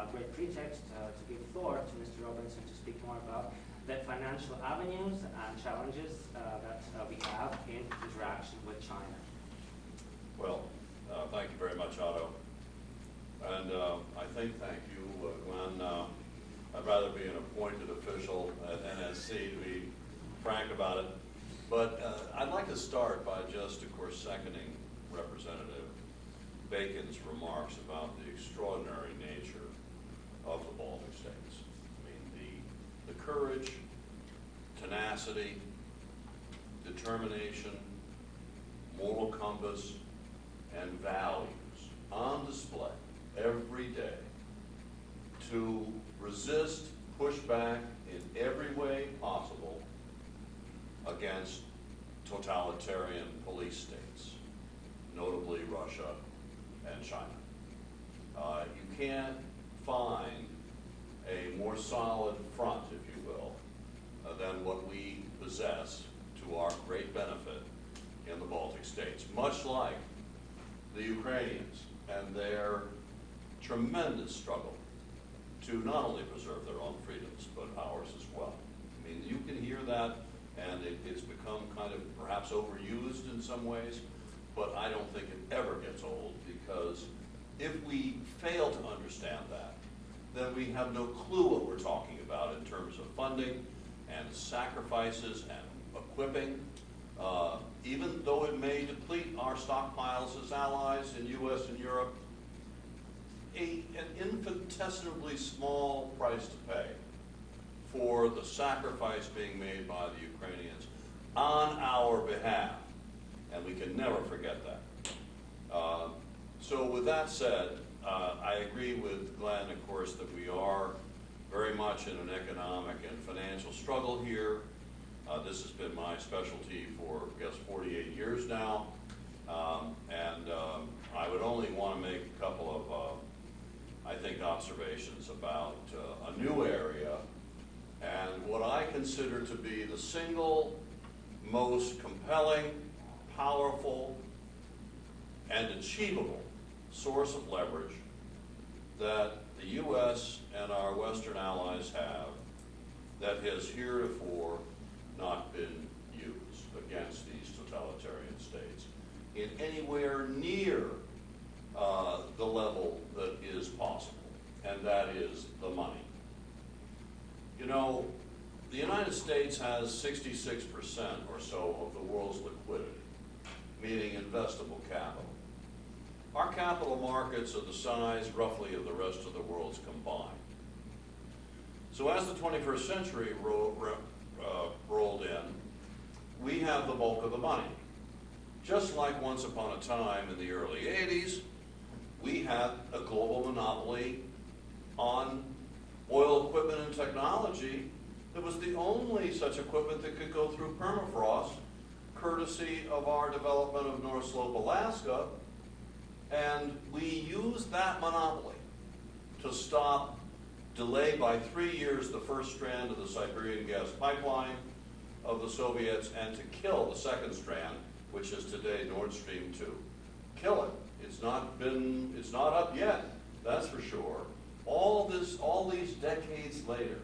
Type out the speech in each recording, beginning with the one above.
a great pretext to give floor to Mr. Robinson to speak more about the financial avenues and challenges that we have in interaction with China. Well, thank you very much, Otto. And I think, thank you, Glenn. I'd rather be an appointed official at NSC, to be frank about it. But I'd like to start by just, of course, seconding Representative Bacon's remarks about the extraordinary nature of the Baltic states. I mean, the courage, tenacity, determination, moral compass, and values on display every day to resist, push back in every way possible against totalitarian police states, notably Russia and China. You can't find a more solid front, if you will, than what we possess to our great benefit in the Baltic states, much like the Ukrainians and their tremendous struggle to not only preserve their own freedoms, but ours as well. I mean, you can hear that, and it's become kind of perhaps overused in some ways, but I don't think it ever gets old, because if we fail to understand that, then we have no clue what we're talking about in terms of funding and sacrifices and equipping, even though it may deplete our stockpiles as allies in US and Europe. An infinitesimally small price to pay for the sacrifice being made by the Ukrainians on our behalf, and we can never forget that. So with that said, I agree with Glenn, of course, that we are very much in an economic and financial struggle here. This has been my specialty for, I guess, 48 years now, and I would only want to make a couple of I think, observations about a new area and what I consider to be the single most compelling, powerful, and achievable source of leverage that the U.S. and our Western allies have that has heretofore not been used against these totalitarian states in anywhere near the level that is possible, and that is the money. You know, the United States has 66% or so of the world's liquidity, meaning investable capital. Our capital markets are the size, roughly, of the rest of the world's combined. So as the 21st century rolled in, we have the bulk of the money. Just like once upon a time in the early 80s, we had a global monopoly on oil equipment and technology that was the only such equipment that could go through permafrost, courtesy of our development of North Slope, Alaska, and we used that monopoly to stop, delay by 3 years the first strand of the Siberian gas pipeline of the Soviets, and to kill the second strand, which is today Nord Stream 2. Kill it. It's not up yet, that's for sure. All these decades later,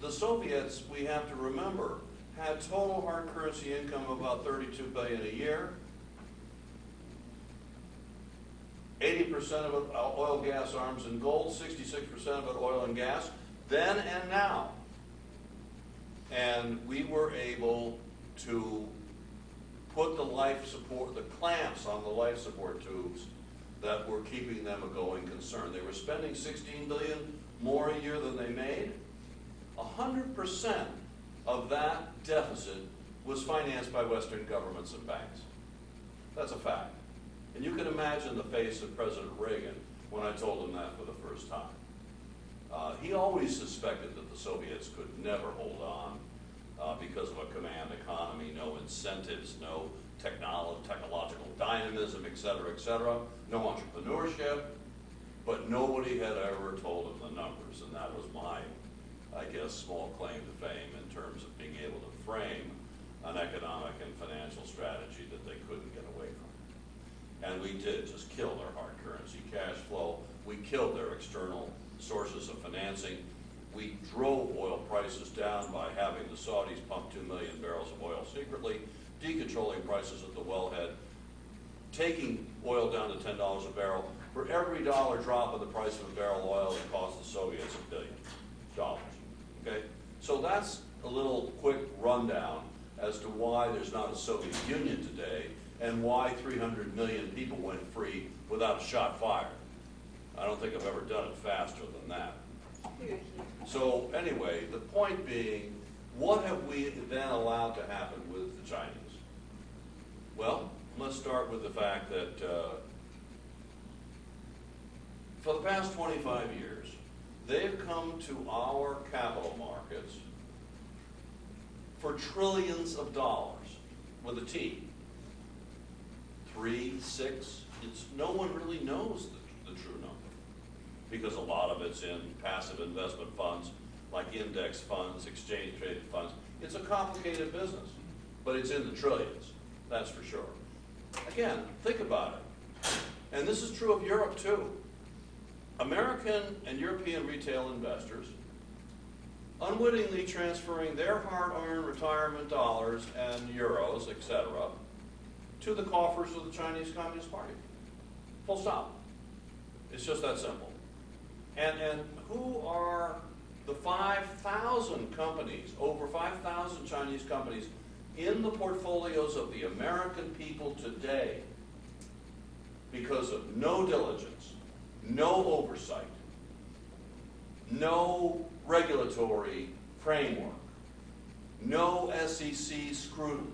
the Soviets, we have to remember, had total hard currency income of about $32 billion a year. 80% of it oil, gas, arms, and gold, 66% of it oil and gas, then and now. And we were able to put the life support, the clamps on the life support tubes that were keeping them a going concern. They were spending $16 billion more a year than they made. 100% of that deficit was financed by Western governments and banks. That's a fact. And you can imagine the face of President Reagan when I told him that for the first time. He always suspected that the Soviets could never hold on because of a command economy, no incentives, no technological dynamism, et cetera, no entrepreneurship, but nobody had ever told him the numbers, and that was my, I guess, small claim to fame in terms of being able to frame an economic and financial strategy that they couldn't get away from. And we did just kill their hard currency cash flow, We killed their external sources of financing. We drove oil prices down by having the Saudis pump 2 million barrels of oil secretly, decontrolling prices at the wellhead, taking oil down to $10 a barrel. For every dollar drop in the price of a barrel of oil, it cost the Soviets $1 billion. Okay? So that's a little quick rundown as to why there's not a Soviet Union today and why 300 million people went free without a shot fired. I don't think I've ever done it faster than that. So anyway, the point being, what have we then allowed to happen with the Chinese? Well, let's start with the fact that for the past 25 years, they've come to our capital markets for trillions of dollars, with a T. 3, 6, no one really knows the true number, because a lot of it's in passive investment funds, like index funds, exchange traded funds. It's a complicated business, but it's in the trillions, that's for sure. Again, think about it. And this is true of Europe too. American and European retail investors unwittingly transferring their hard-earned retirement dollars and euros, etc., to the coffers of the Chinese Communist Party. Full stop. It's just that simple. And who are the 5,000 companies, over 5,000 Chinese companies, in the portfolios of the American people today because of no diligence, no oversight, no regulatory framework, no SEC scrutiny,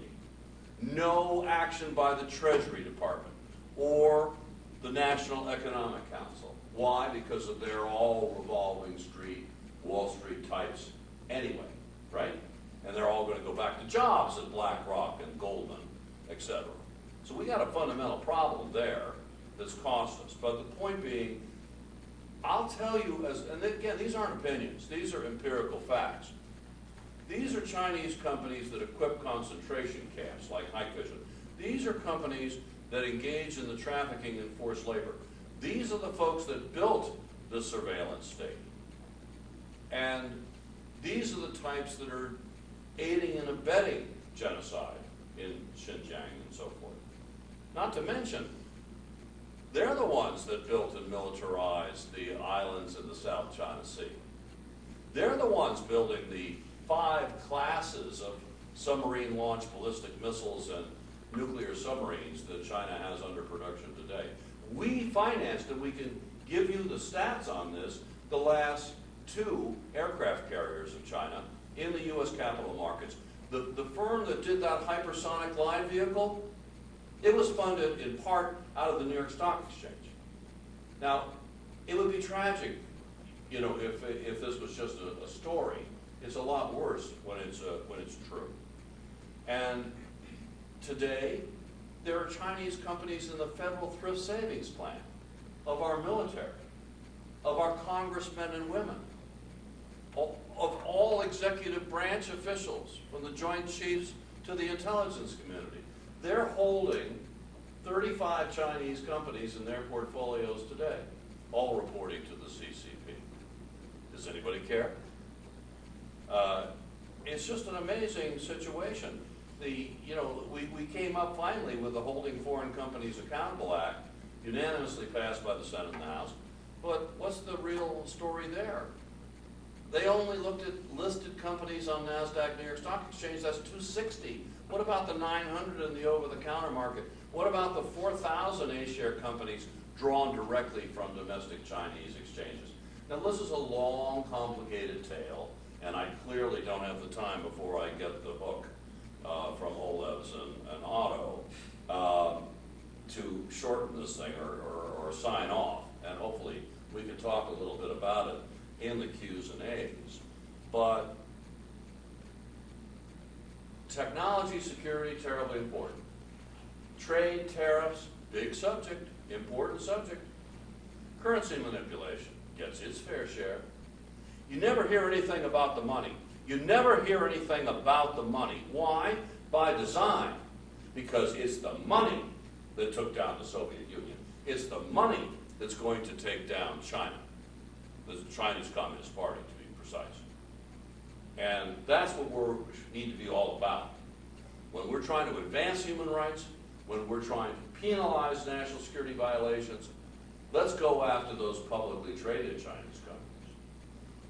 no action by the Treasury Department or the National Economic Council. Why? Because they're all revolving street, Wall Street types anyway, right? And they're all going to go back to jobs at BlackRock and Goldman, etc. So we got a fundamental problem there that's cost us. But the point being, I'll tell you, and again, these aren't opinions, these are empirical facts. These are Chinese companies that equip concentration camps like Hikvision. These are companies that engage in the trafficking in forced labor. These are the folks that built the surveillance state. And these are the types that are aiding and abetting genocide in Xinjiang and so forth. Not to mention, they're the ones that built and militarized the islands in the South China Sea. They're the ones building the 5 classes of submarine-launched ballistic missiles and nuclear submarines that China has under production today. We financed, and we can give you the stats on this, the last 2 aircraft carriers of China in the U.S. capital markets. The firm that did that hypersonic glide vehicle, it was funded in part out of the New York Stock Exchange. Now, it would be tragic, you know, if this was just a story. It's a lot worse when it's true. And today, there are Chinese companies in the Federal Thrift Savings Plan of our military, of our congressmen and women, of all executive branch officials, from the Joint Chiefs to the intelligence community. They're holding 35 Chinese companies in their portfolios today, all reporting to the CCP. Does anybody care? It's just an amazing situation. We came up finally with the Holding Foreign Companies Accountable Act, unanimously passed by the Senate and the House. But what's the real story there? They only looked at listed companies on NASDAQ, New York Stock Exchange. That's 260. What about the 900 in the over-the-counter market? What about the 4,000 A-share companies drawn directly from domestic Chinese exchanges? Now, this is a long, complicated tale, and I clearly don't have the time before I get the book from Olevs and Otto to shorten this thing or sign off, and hopefully we can talk a little bit about it in the Q's and A's. But technology security, terribly important. Trade, tariffs, big subject, important subject. Currency manipulation gets its fair share. You never hear anything about the money. You never hear anything about the money. Why? By design. Because it's the money that took down the Soviet Union. It's the money that's going to take down China, the Chinese Communist Party, to be precise. And that's what we need to be all about. When we're trying to advance human rights, when we're trying to penalize national security violations, let's go after those publicly traded Chinese companies.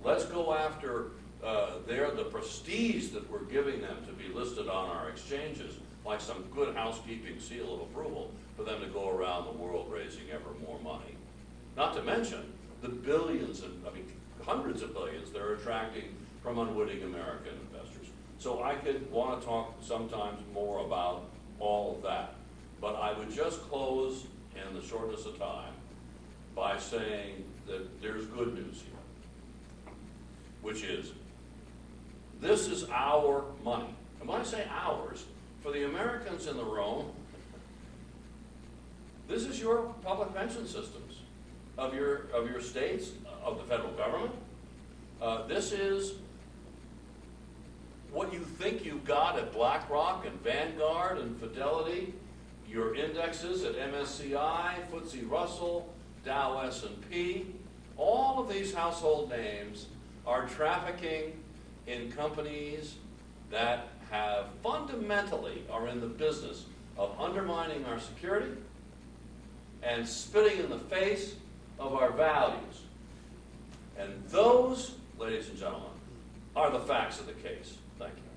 Let's go after the prestige that we're giving them to be listed on our exchanges, like some good housekeeping seal of approval for them to go around the world raising ever more money. Not to mention the billions, hundreds of billions they're attracting from unwitting American investors. So I could want to talk sometimes more about all of that. But I would just close, in the shortness of time, by saying that there's good news here, which is this is our money. And when I say ours, for the Americans in the room, this is your public pension systems of your states, of the federal government. This is what you think you've got at BlackRock and Vanguard and Fidelity, your indexes at MSCI, FTSE Russell, Dow S&P. All of these household names are trafficking in companies that have fundamentally are in the business of undermining our security and spitting in the face of our values. And those, ladies and gentlemen, are the facts of the case. Thank you.